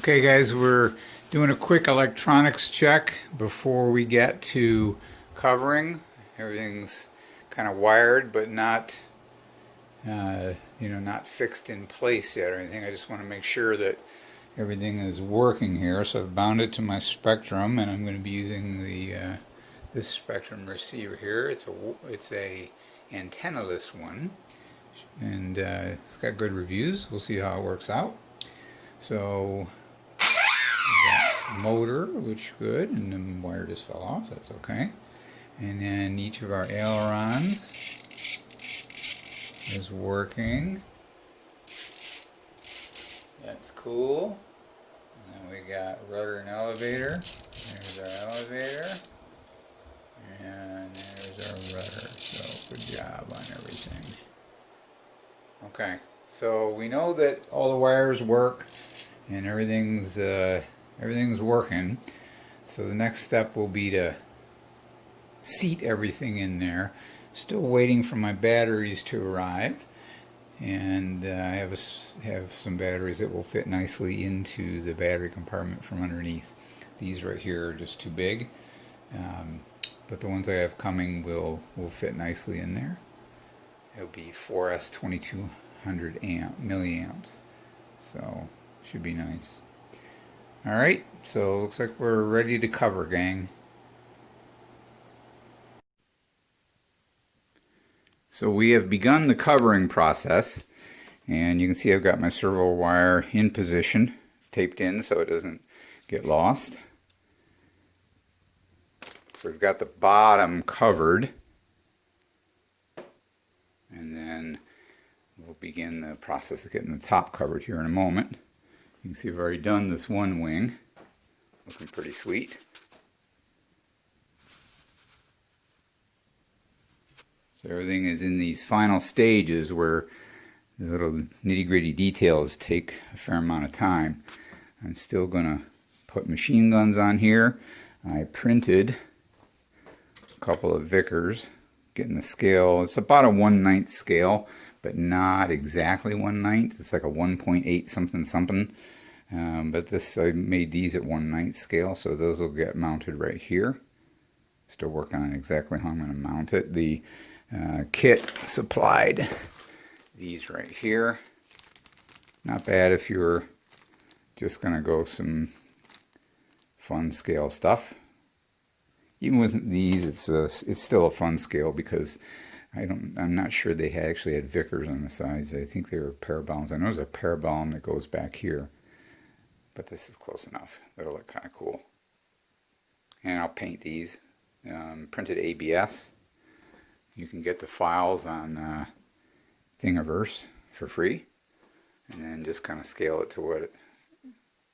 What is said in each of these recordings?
Okay guys, we're doing a quick electronics check before we get to covering. Everything's kind of wired but not not fixed in place yet or anything. I just want to make sure that everything is working here. So I've bound it to my Spectrum, and I'm going to be using the this Spectrum receiver here. It's a antennaless one, and it's got good reviews. We'll see how it works out. So motor, which good, and the wire just fell off, that's okay. And then each of our ailerons is working. That's cool. And then we got rudder and elevator. There's our elevator. And there's our rudder. So good job on everything. Okay, so we know that all the wires work and everything's working. So the next step will be to seat everything in there. Still waiting for my batteries to arrive, and I have some batteries that will fit nicely into the battery compartment from underneath. These right here are just too big, but the ones I have coming will fit nicely in there. It'll be 4S 2200 milliamps, so should be nice. Alright, so looks like we're ready to cover, gang. So we have begun the covering process, and you can see I've got my servo wire in position, taped in so it doesn't get lost. So we've got the bottom covered, and then we'll begin the process of getting the top covered here in a moment. You can see I've already done this one wing, looking pretty sweet. So everything is in these final stages where the little nitty-gritty details take a fair amount of time. I'm still going to put machine guns on here. I printed a couple of Vickers, getting the scale. It's about a 1/9 scale, but not exactly 1/9. It's like a 1.8 something something. But I made these at 1/9 scale, so those will get mounted right here. Still working on exactly how I'm going to mount it. The kit supplied these right here. Not bad if you're just going to go some fun scale stuff. Even with these, it's still a fun scale because I'm not sure they actually had Vickers on the sides. I think they were parabolics. I know there's a parabolic that goes back here, but this is close enough. That'll look kind of cool. And I'll paint these. Printed ABS. You can get the files on Thingiverse for free, and then just kind of scale it to what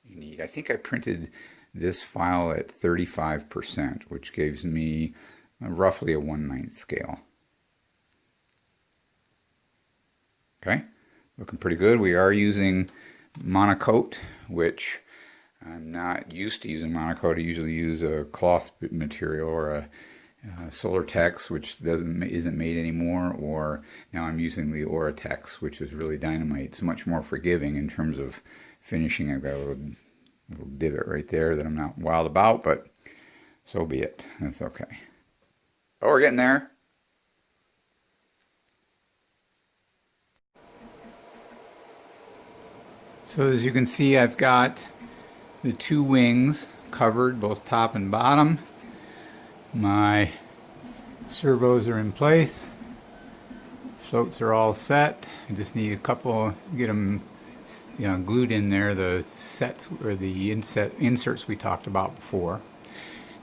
you need. I think I printed this file at 35%, which gives me roughly a 1/9 scale. Okay, looking pretty good. We are using monocoat, which I'm not used to using monocoat. I usually use a cloth material or a Solartex, which isn't made anymore, or now I'm using the Oratex, which is really dynamite. It's much more forgiving in terms of finishing. I've got a little divot right there that I'm not wild about, but so be it. That's okay. Oh, we're getting there. So as you can see, I've got the two wings covered, both top and bottom. My servos are in place. Floats are all set. I just need a couple, get them glued in there, the sets or the inserts we talked about before.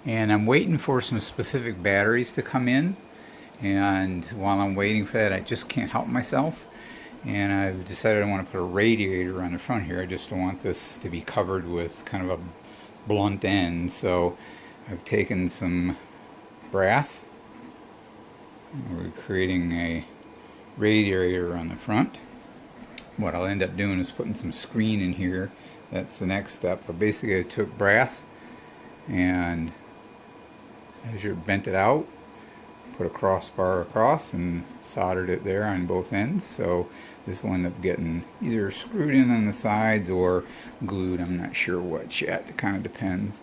And I'm waiting for some specific batteries to come in. And while I'm waiting for that, I just can't help myself. And I've decided I want to put a radiator on the front here. I just don't want this to be covered with kind of a blunt end. So I've taken some brass. We're creating a radiator on the front. What I'll end up doing is putting some screen in here. That's the next step. But basically I took brass and bent it out, put a crossbar across and soldered it there on both ends. So this will end up getting either screwed in on the sides or glued. I'm not sure which yet. It kind of depends.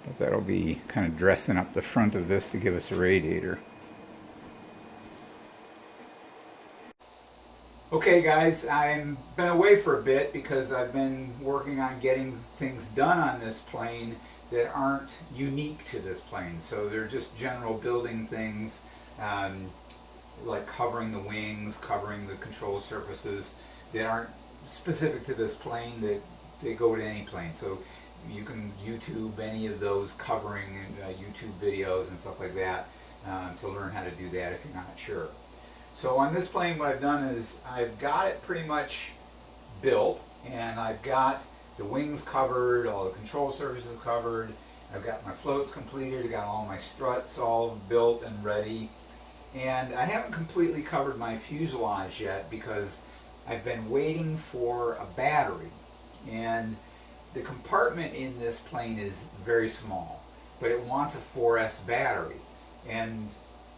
But that'll be kind of dressing up the front of this to give us a radiator. Okay guys, I've been away for a bit because I've been working on getting things done on this plane that aren't unique to this plane. So they're just general building things, like covering the wings, covering the control surfaces that aren't specific to this plane, that they go to any plane. So you can YouTube any of those covering YouTube videos and stuff like that to learn how to do that if you're not sure. So on this plane, what I've done is I've got it pretty much built, and I've got the wings covered, all the control surfaces covered, I've got my floats completed, I've got all my struts all built and ready, and I haven't completely covered my fuselage yet because I've been waiting for a battery. And the compartment in this plane is very small, but it wants a 4S battery, and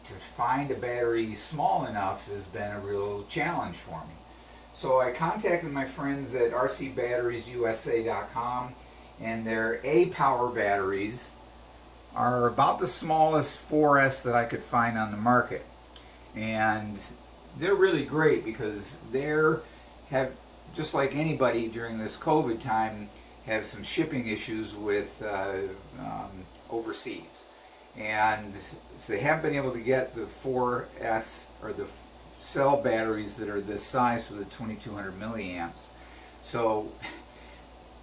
to find a battery small enough has been a real challenge for me. So I contacted my friends at rcbatteriesusa.com, and their A-Power batteries are about the smallest 4S that I could find on the market. And they're really great because they're just like anybody during this COVID time, have some shipping issues with overseas. And so they haven't been able to get the 4S or the cell batteries that are this size for the 2200 milliamps. So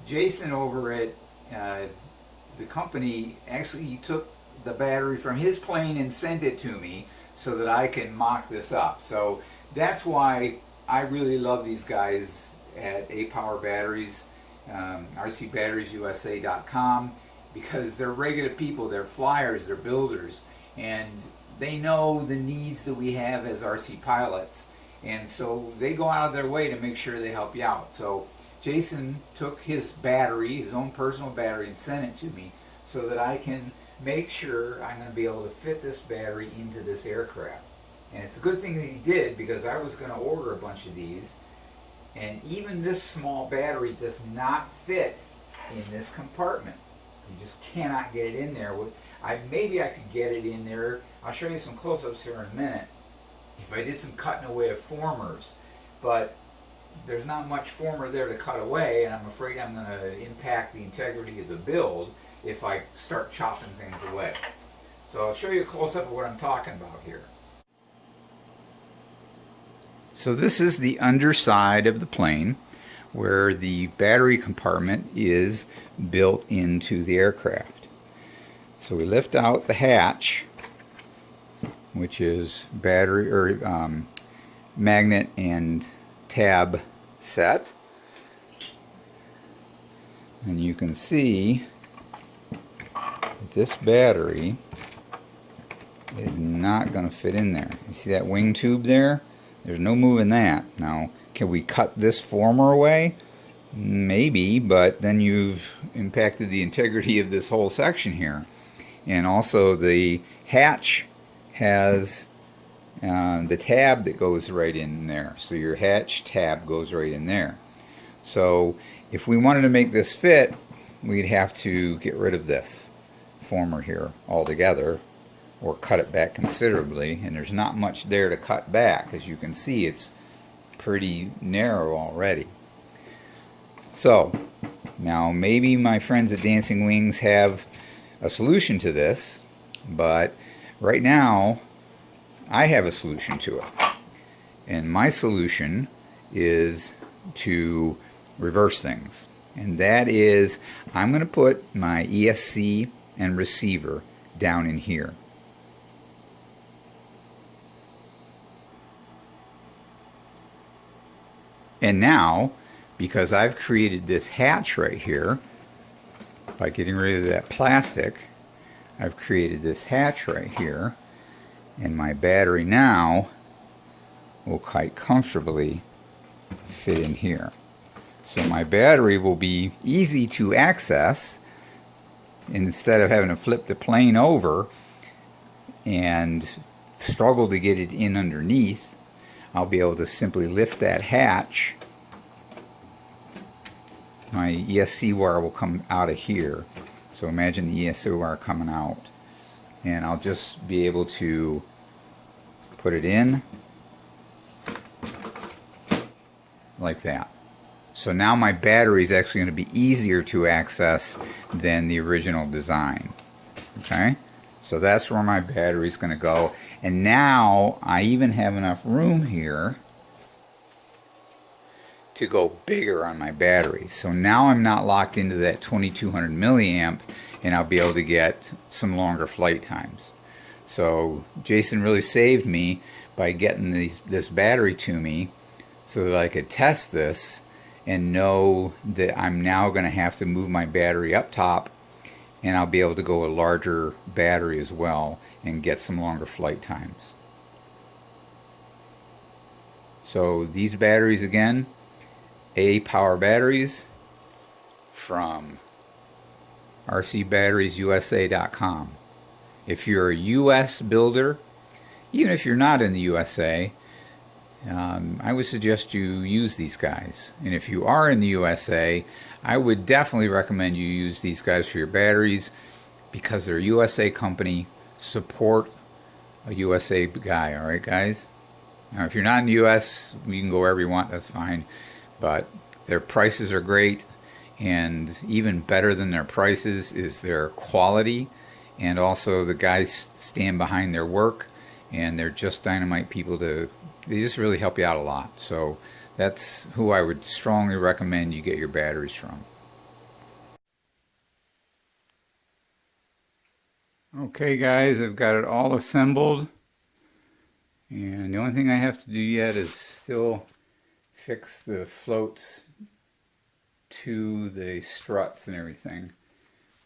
Jason over at the company actually took the battery from his plane and sent it to me so that I can mock this up. So that's why I really love these guys at A-Power Batteries, rcbatteriesusa.com, because they're regular people, they're flyers, they're builders, and they know the needs that we have as RC pilots, and so they go out of their way to make sure they help you out. So Jason took his battery, his own personal battery, and sent it to me so that I can make sure I'm going to be able to fit this battery into this aircraft. And it's a good thing that he did, because I was going to order a bunch of these, and even this small battery does not fit in this compartment. You just cannot get it in there. Maybe I could get it in there. I'll show you some close-ups here in a minute if I did some cutting away of formers, but there's not much former there to cut away, and I'm afraid I'm going to impact the integrity of the build if I start chopping things away. So I'll show you a close-up of what I'm talking about here. So this is the underside of the plane, where the battery compartment is built into the aircraft. So we lift out the hatch, which is battery or magnet and tab set, and you can see that this battery is not going to fit in there. You see that wing tube there? There's no moving that. Now, can we cut this former away? Maybe, but then you've impacted the integrity of this whole section here. And also the hatch has the tab that goes right in there. So your hatch tab goes right in there. So if we wanted to make this fit, we'd have to get rid of this former here altogether, or cut it back considerably, and there's not much there to cut back. As you can see, it's pretty narrow already. So now maybe my friends at Dancing Wings have a solution to this, but right now I have a solution to it, and my solution is to reverse things, and that is I'm going to put my ESC and receiver down in here. And now, because I've created this hatch right here, by getting rid of that plastic, I've created this hatch right here, and my battery now will quite comfortably fit in here. So my battery will be easy to access instead of having to flip the plane over and struggle to get it in underneath, I'll be able to simply lift that hatch. My ESC wire will come out of here. So imagine the ESC wire coming out. And I'll just be able to put it in like that. So now my battery is actually going to be easier to access than the original design. Okay? So that's where my battery is going to go. And now I even have enough room here to go bigger on my battery. So now I'm not locked into that 2200 milliamp, and I'll be able to get some longer flight times. So Jason really saved me by getting this battery to me so that I could test this and know that I'm now going to have to move my battery up top, and I'll be able to go a larger battery as well and get some longer flight times. So these batteries again, A Power Batteries from rcbatteriesusa.com. If you're a US builder, even if you're not in the USA, I would suggest you use these guys. And if you are in the USA, I would definitely recommend you use these guys for your batteries because they're a USA company. Support a USA guy, all right, guys? Now, if you're not in the US, you can go wherever you want, that's fine. But their prices are great, and even better than their prices is their quality, and also the guys stand behind their work, and they're just dynamite people. They just really help you out a lot. So that's who I would strongly recommend you get your batteries from. Okay guys, I've got it all assembled, and the only thing I have to do yet is still fix the floats to the struts and everything.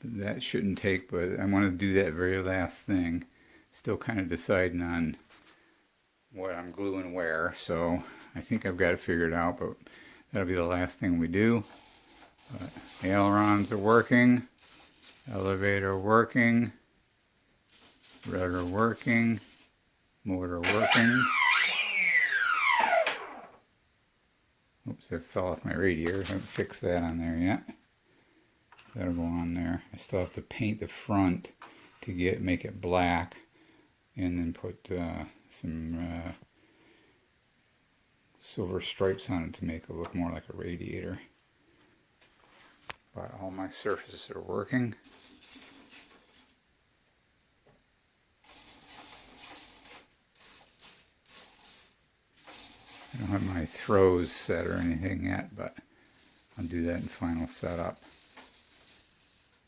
That shouldn't take, but I want to do that very last thing. Still kind of deciding on what I'm gluing where, so I think I've got it figured out, but that'll be the last thing we do. But the ailerons are working, elevator working, rudder working, motor working. Oops, that fell off my radiator. I haven't fixed that on there yet. That'll go on there. I still have to paint the front to make it black, and then put some silver stripes on it to make it look more like a radiator. But all my surfaces are working. I don't have my throws set or anything yet, but I'll do that in final setup.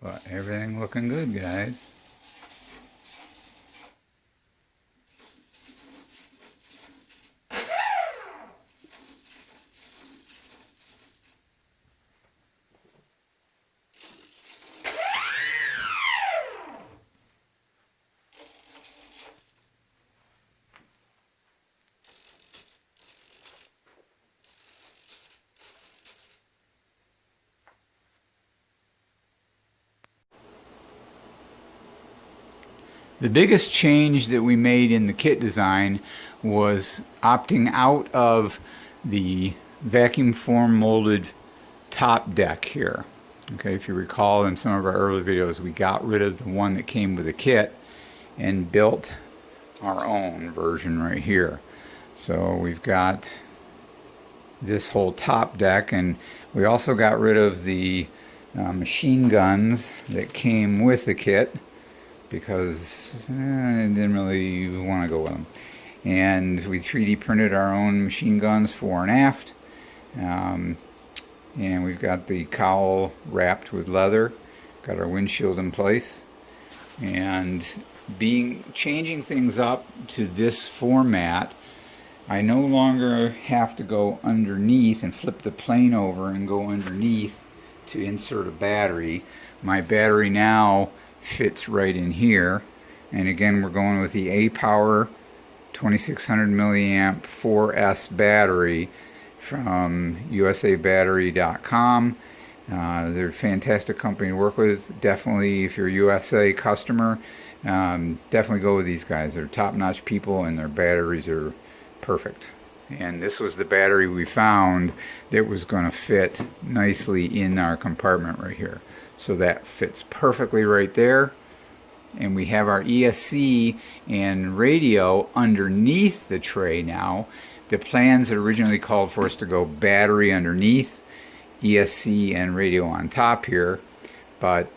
But everything looking good, guys. The biggest change that we made in the kit design was opting out of the vacuum form molded top deck here. Okay, if you recall in some of our early videos, we got rid of the one that came with the kit and built our own version right here. So we've got this whole top deck, and we also got rid of the machine guns that came with the kit, because I didn't really want to go with them. And we 3D printed our own machine guns fore and aft. And we've got the cowl wrapped with leather. Got our windshield in place. And changing things up to this format, I no longer have to go underneath and flip the plane over and go underneath to insert a battery. My battery now fits right in here, and again we're going with the A Power 2600 milliamp 4S battery from usabattery.com. They're a fantastic company to work with. Definitely, if you're a USA customer, definitely go with these guys. They're top-notch people, and their batteries are perfect. And this was the battery we found that was going to fit nicely in our compartment right here. So that fits perfectly right there. And we have our ESC and radio underneath the tray now. The plans originally called for us to go battery underneath, ESC and radio on top here. But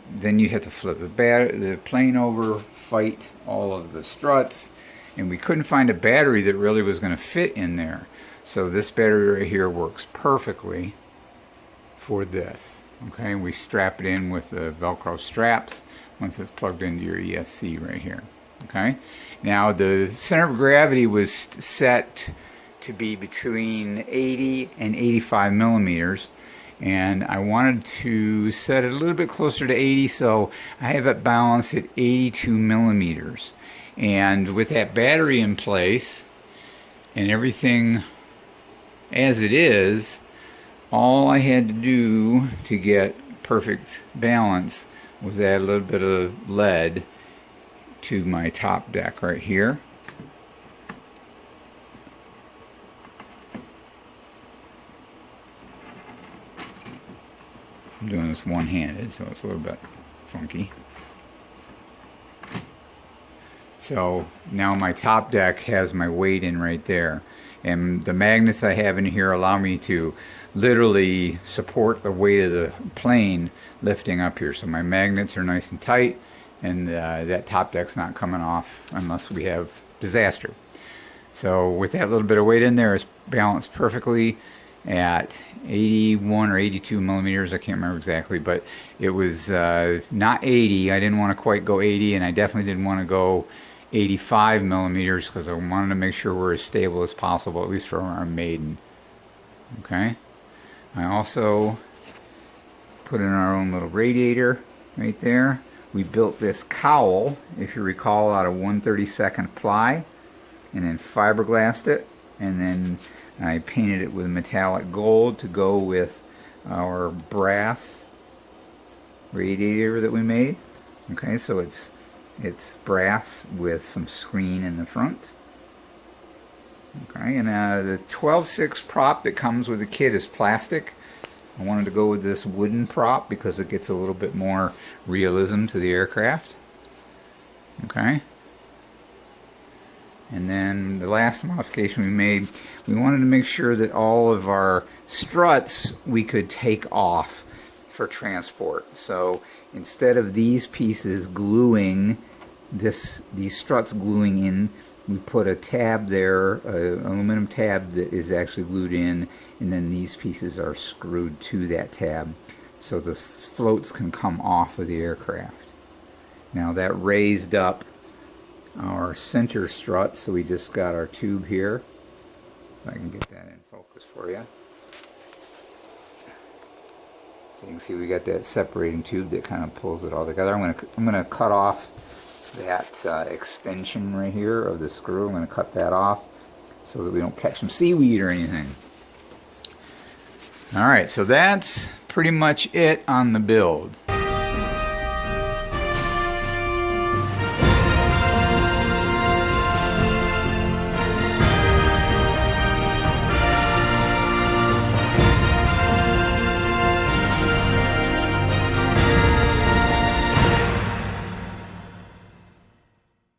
then you have to flip the plane over, fight all of the struts, and we couldn't find a battery that really was going to fit in there. So this battery right here works perfectly for this. Okay, we strap it in with the Velcro straps once it's plugged into your ESC right here. Okay, now the center of gravity was set to be between 80 and 85 millimeters. And I wanted to set it a little bit closer to 80, so I have it balanced at 82 millimeters. And with that battery in place and everything as it is, all I had to do to get perfect balance was add a little bit of lead to my top deck right here. I'm doing this one-handed, so it's a little bit funky. So now my top deck has my weight in right there. And the magnets I have in here allow me to literally support the weight of the plane lifting up here. So my magnets are nice and tight, and that top deck's not coming off unless we have disaster. So with that little bit of weight in there, it's balanced perfectly at 81 or 82 millimeters. I can't remember exactly, but it was not 80. I didn't want to quite go 80, and I definitely didn't want to go 85 millimeters because I wanted to make sure we're as stable as possible, at least for our maiden. Okay. I also put in our own little radiator right there. We built this cowl, if you recall, out of 1/32 ply, and then fiberglassed it, and then I painted it with metallic gold to go with our brass radiator that we made. Okay, so it's brass with some screen in the front. Okay, and the 12/6 prop that comes with the kit is plastic. I wanted to go with this wooden prop because it gets a little bit more realism to the aircraft. Okay. And then the last modification we made, we wanted to make sure that all of our struts we could take off for transport. So instead of these pieces gluing, these struts gluing in, we put a tab there, an aluminum tab that is actually glued in, and then these pieces are screwed to that tab so the floats can come off of the aircraft. Now that raised up our center strut, so we just got our tube here. If I can get that in focus for you. So you can see we got that separating tube that kind of pulls it all together. I'm gonna cut off that extension right here of the screw. I'm gonna cut that off so that we don't catch some seaweed or anything. All right, so that's pretty much it on the build.